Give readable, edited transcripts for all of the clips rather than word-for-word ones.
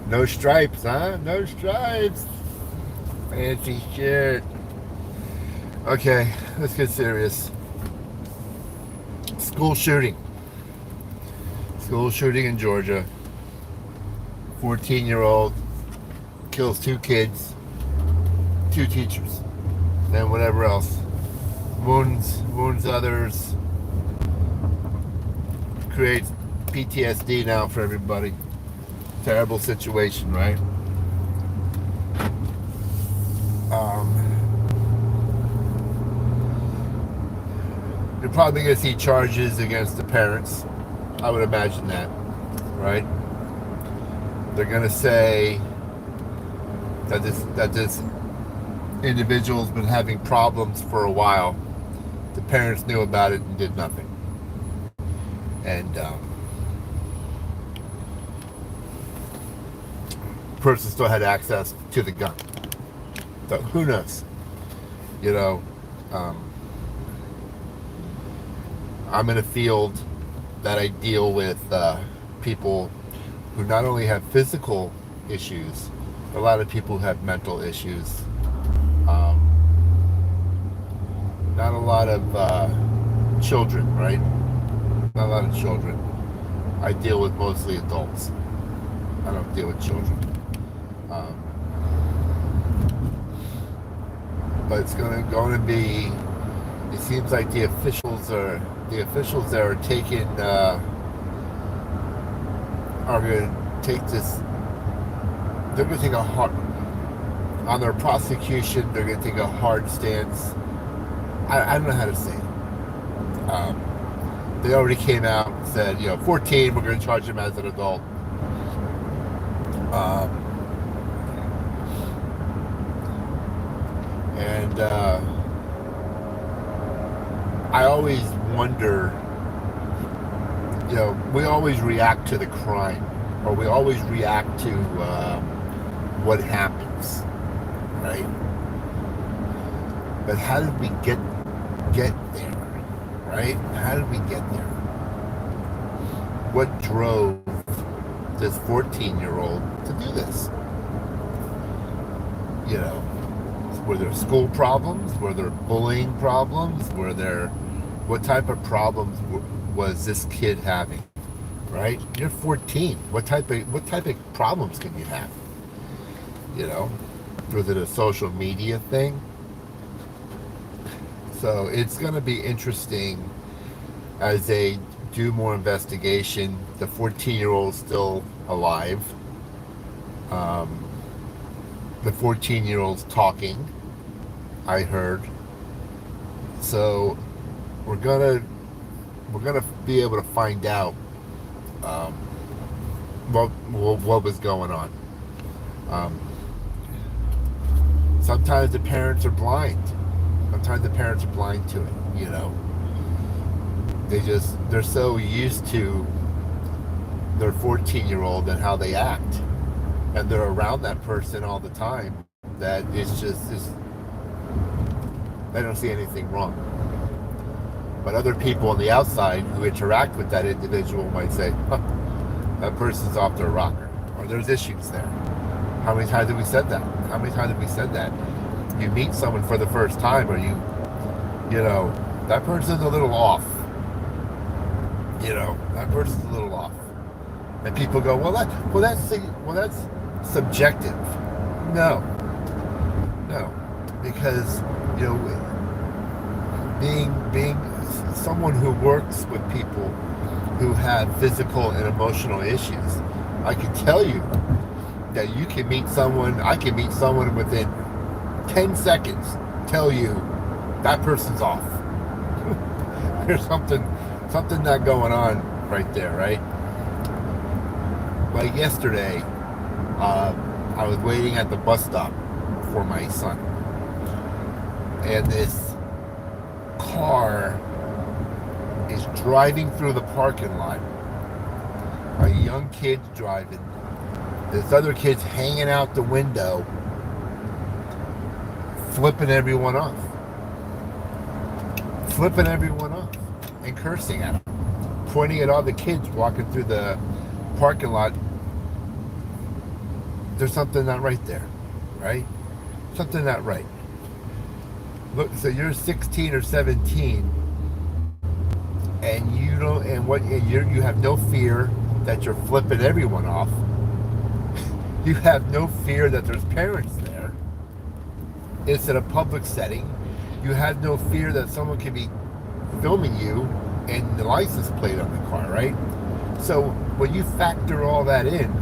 No stripes, huh? No stripes. Fancy shit. Okay, let's get serious. School shooting. School shooting in Georgia. 14-year-old kills two kids, two teachers, and whatever else. Wounds others. Creates PTSD now for everybody. Terrible situation, right? Um, you're probably going to see charges against the parents. I would imagine that, right? They're going to say that this individual's been having problems for a while. The parents knew about it and did nothing. And the person still had access to the gun. So who knows? You know, I'm in a field that I deal with people who not only have physical issues, but a lot of people who have mental issues. Not a lot of children, right? Not a lot of children. I deal with mostly adults. I don't deal with children. But it's going to be. It seems like the officials that are taking are going to take this. They're going to take a hard on their prosecution. They're going to take a hard stance. I don't know how to say it. They already came out and said, 14, we're going to charge him as an adult. And I always wonder, we always react to the crime, or we always react to what happens, right? But how did we get there, right? How did we get there? What drove this 14-year-old to do this? Were there school problems? Were there bullying problems? What type of problems was this kid having? Right? You're 14. What type of problems can you have? Was it a social media thing? So it's going to be interesting as they do more investigation. The 14-year-old is still alive. The 14-year-old's talking, I heard. So we're gonna be able to find out what was going on. Sometimes the parents are blind. Sometimes the parents are blind to it. They're so used to their 14-year-old and how they act, and they're around that person all the time, that it's they don't see anything wrong. But other people on the outside who interact with that individual might say, that person's off their rocker, or there's issues there. How many times have we said that? You meet someone for the first time, or that person's a little off. That person's a little off. And people go, that's subjective. No, because being someone who works with people who have physical and emotional issues, I can tell you that I can meet someone within 10 seconds, tell you that person's off. There's something not going on right there, right? Like yesterday, I was waiting at the bus stop for my son, and this car is driving through the parking lot. A young kid's driving. This other kid's hanging out the window, flipping everyone off, and cursing at them, pointing at all the kids walking through the parking lot there's something not right there, right? Something not right. Look, so you're 16 or 17, and you don't, and you have no fear that you're flipping everyone off. You have no fear that there's parents there. It's in a public setting. You have no fear that someone can be filming you and the license plate on the car, right? So when you factor all that in,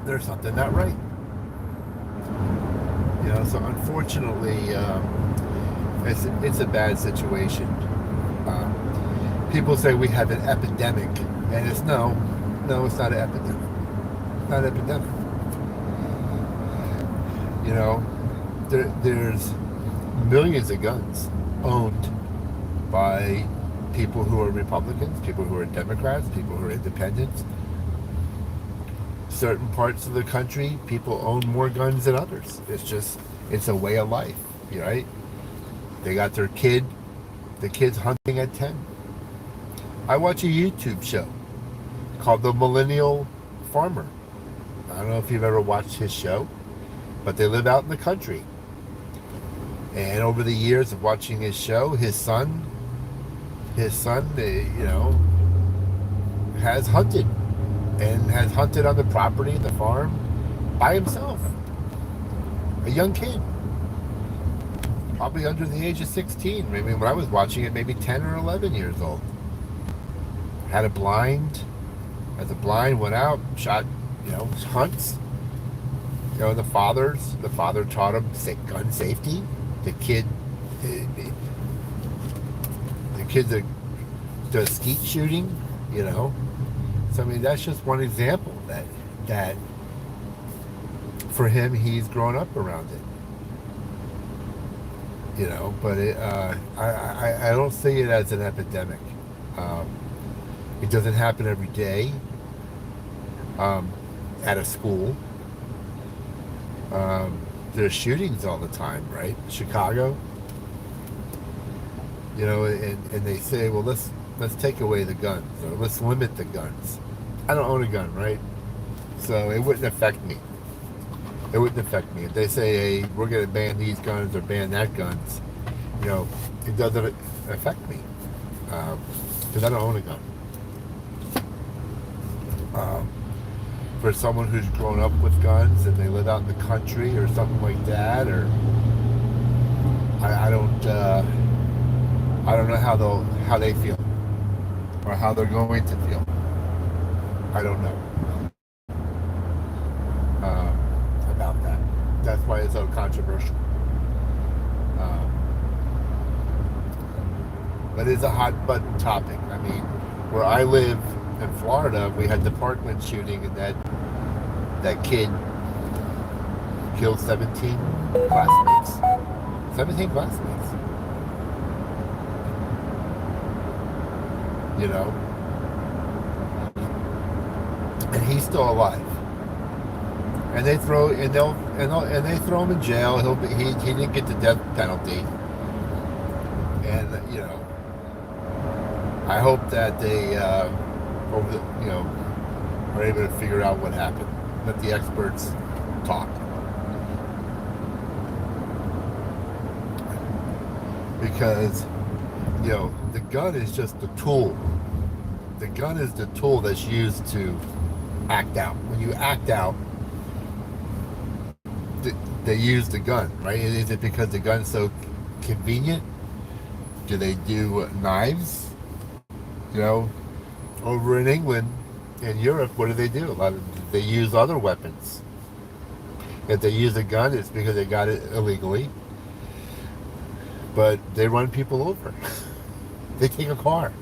there's something not right. So unfortunately, it's a bad situation. People say we have an epidemic, and it's no, it's not an epidemic. It's not an epidemic. There's millions of guns owned by people who are Republicans, people who are Democrats, people who are independents. Certain parts of the country, people own more guns than others. It's a way of life, right? They got the kids hunting at 10. I watch a YouTube show called The Millennial Farmer. I don't know if you've ever watched his show, but they live out in the country. And over the years of watching his show, his son, has hunted on the property, the farm, by himself. A young kid, probably under the age of 16. Maybe when I was watching it, maybe 10 or 11 years old. Had a blind, went out, shot, hunts. The father taught him gun safety. The kid that does skeet shooting, So I mean, that's just one example that for him, he's grown up around it. But I don't see it as an epidemic. It doesn't happen every day at a school. There's shootings all the time, right? Chicago. And they say, well, let's take away the guns, or let's limit the guns. I don't own a gun, right? So it wouldn't affect me. It wouldn't affect me. If they say, hey, we're going to ban these guns or ban that guns, it doesn't affect me. Because I don't own a gun. For someone who's grown up with guns and they live out in the country or something like that, or I don't know how they feel or how they're going to feel. I don't know about that. That's why it's so controversial. But it's a hot button topic. I mean, where I live in Florida, we had the Parkland shooting, and that kid killed 17 classmates. 17 classmates. And he's still alive. And they throw him in jail. He didn't get the death penalty. And I hope that they are able to figure out what happened. Let the experts talk. Because the gun is just the tool. The gun is the tool that's used to act out. When you act out, they use the gun, right? Is it because the gun's so convenient? Do they do knives? Over in England and Europe, what do? They use other weapons. If they use a gun, it's because they got it illegally. But they run people over. They take a car.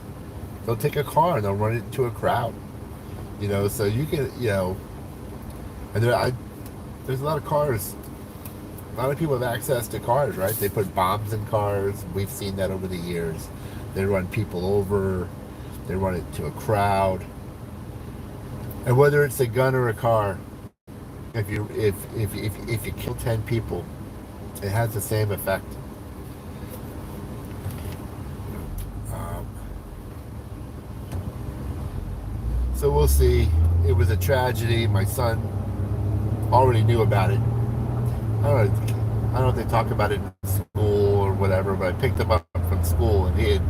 They'll take a car and they'll run it into a crowd. So you can, and there's a lot of cars. A lot of people have access to cars, right? They put bombs in cars. We've seen that over the years. They run people over. They run it to a crowd. And whether it's a gun or a car, if you kill 10 people, it has the same effect. So we'll see. It was a tragedy. My son already knew about it. I don't know if they talk about it in school or whatever, but I picked him up from school and he had.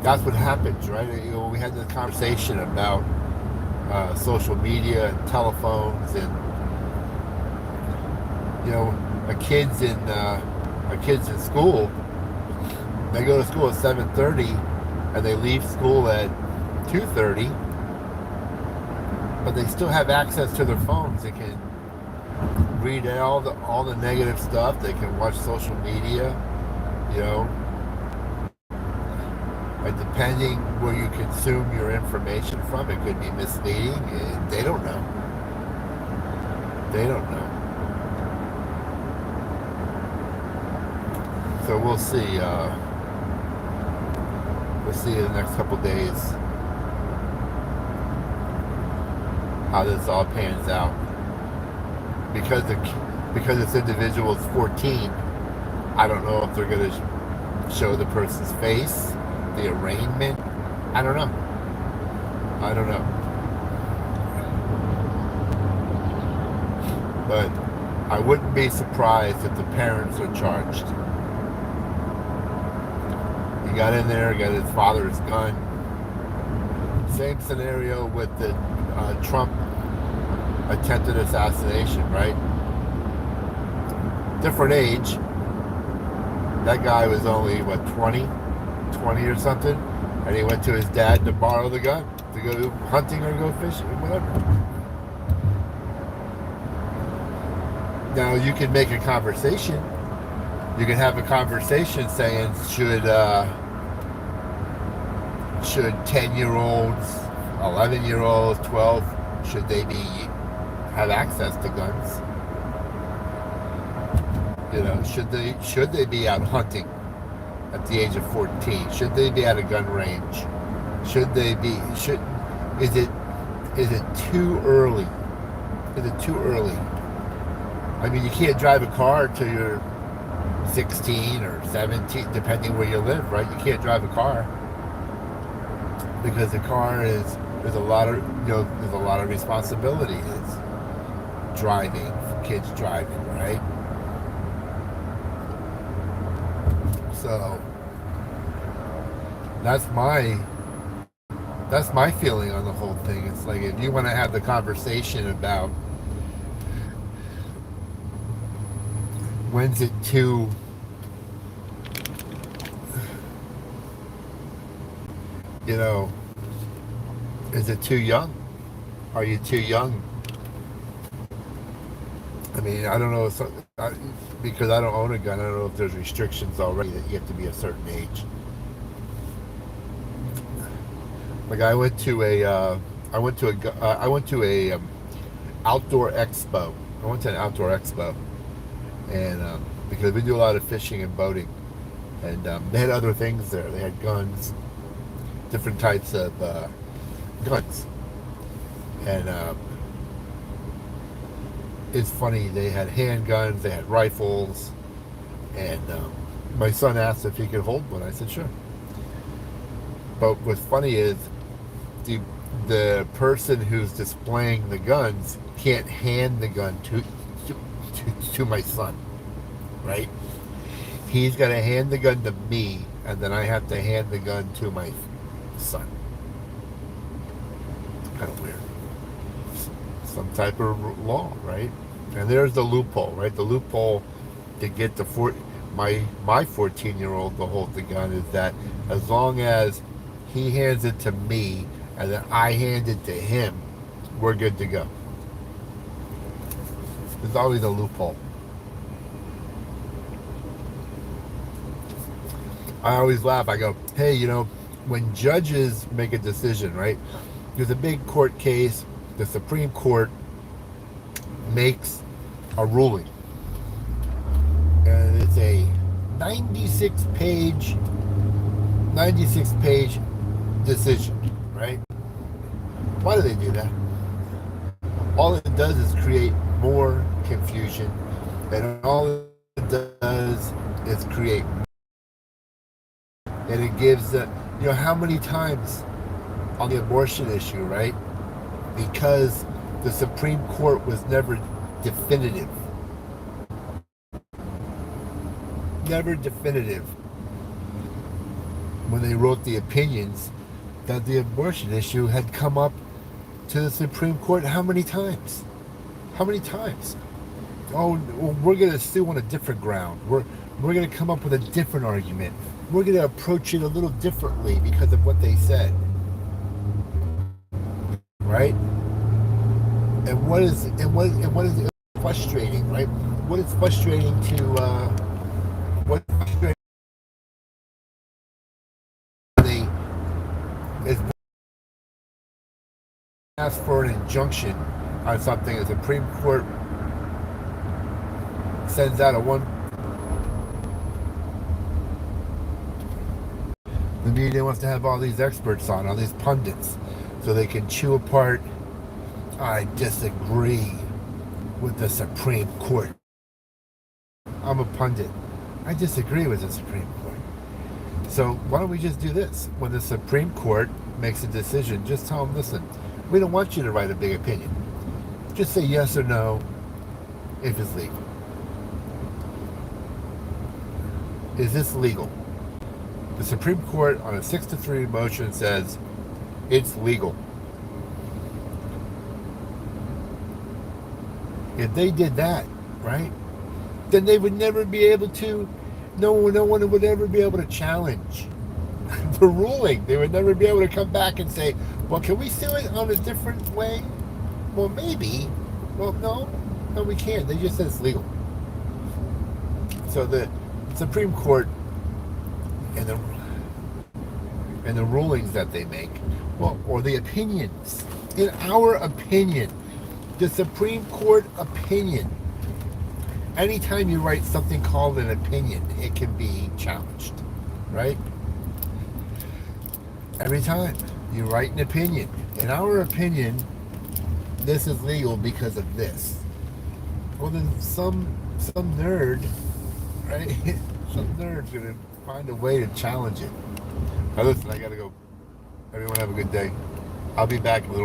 That's what happens, right? We had this conversation about social media and telephones, and our kids in school. They go to school at 7:30, and they leave school at 2:30, but they still have access to their phones. They can read all the negative stuff. They can watch social media. You know, depending where you consume your information from, it could be misleading. They don't know. They don't know. So we'll see. We'll see in the next couple days how this all pans out. Because this individual is 14, I don't know if they're going to show the person's face, the arraignment. I don't know. But I wouldn't be surprised if the parents are charged. He got in there, got his father's gun. Same scenario with the Trump attempted assassination, right? Different age. That guy was only, 20 or something, and he went to his dad to borrow the gun to go hunting or go fishing or whatever. Now you can make a conversation. You can have a conversation saying, should 10-year-olds, 11-year-olds, 12, should they have access to guns? Should they be out hunting at the age of 14? Should they be at a gun range? Is it too early? Is it too early? I mean, you can't drive a car till you're 16 or 17, depending where you live, right? You can't drive a car because the car there's a lot of responsibility. It's driving, kids driving, right? So that's my feeling on the whole thing. It's like, if you want to have the conversation about when's it too, is it too young? Are you too young? I mean, I don't know, because I don't own a gun. I don't know if there's restrictions already that you have to be a certain age. Like I went to a outdoor expo. I went to an outdoor expo, and because we do a lot of fishing and boating, and they had other things there. They had guns, different types of guns, and it's funny. They had handguns, they had rifles, and my son asked if he could hold one. I said sure. But what's funny is the person who's displaying the guns can't hand the gun to my son, right? He's got to hand the gun to me, and then I have to hand the gun to my son. Kind of weird. Some type of law, right? And there's the loophole, right? The loophole to get my 14-year-old to hold the gun is that as long as he hands it to me and then I hand it to him, we're good to go. There's always a loophole. I always laugh. I go, hey, when judges make a decision, right? There's a big court case. The Supreme Court makes a ruling. And it's a 96-page decision, right? Why do they do that? All it does is create more confusion, and all it does is create, and it gives how many times on the abortion issue, right? Because The Supreme Court was never definitive. Never definitive when they wrote the opinions that the abortion issue had come up to the Supreme Court how many times? How many times? Oh, well, we're going to sue on a different ground. We're going to come up with a different argument. We're going to approach it a little differently because of what they said. Right? And what is frustrating, right? What is frustrating to what frustrating is ask for an injunction on something. The Supreme Court sends out the media wants to have all these experts on, all these pundits, so they can chew apart. I disagree with the Supreme Court. I'm a pundit. I disagree with the Supreme Court. So why don't we just do this? When the Supreme Court makes a decision, just tell them, listen, we don't want you to write a big opinion. Just say yes or no if it's legal. Is this legal? The Supreme Court on a 6-3 motion says it's legal. If they did that, right, then they would never be able to, no one would ever be able to challenge the ruling. They would never be able to come back and say, well, can we sue it on a different way? Well, maybe. Well, no, we can't. They just said it's legal. So the Supreme Court and the rulings that they make, well, or the opinions, in our opinion, the Supreme Court opinion, anytime you write something called an opinion, it can be challenged, right? Every time you write an opinion, in our opinion, this is legal because of this. Well, then some nerd, right? Some nerd's gonna find a way to challenge it. Now listen, I gotta go. Everyone have a good day. I'll be back in a little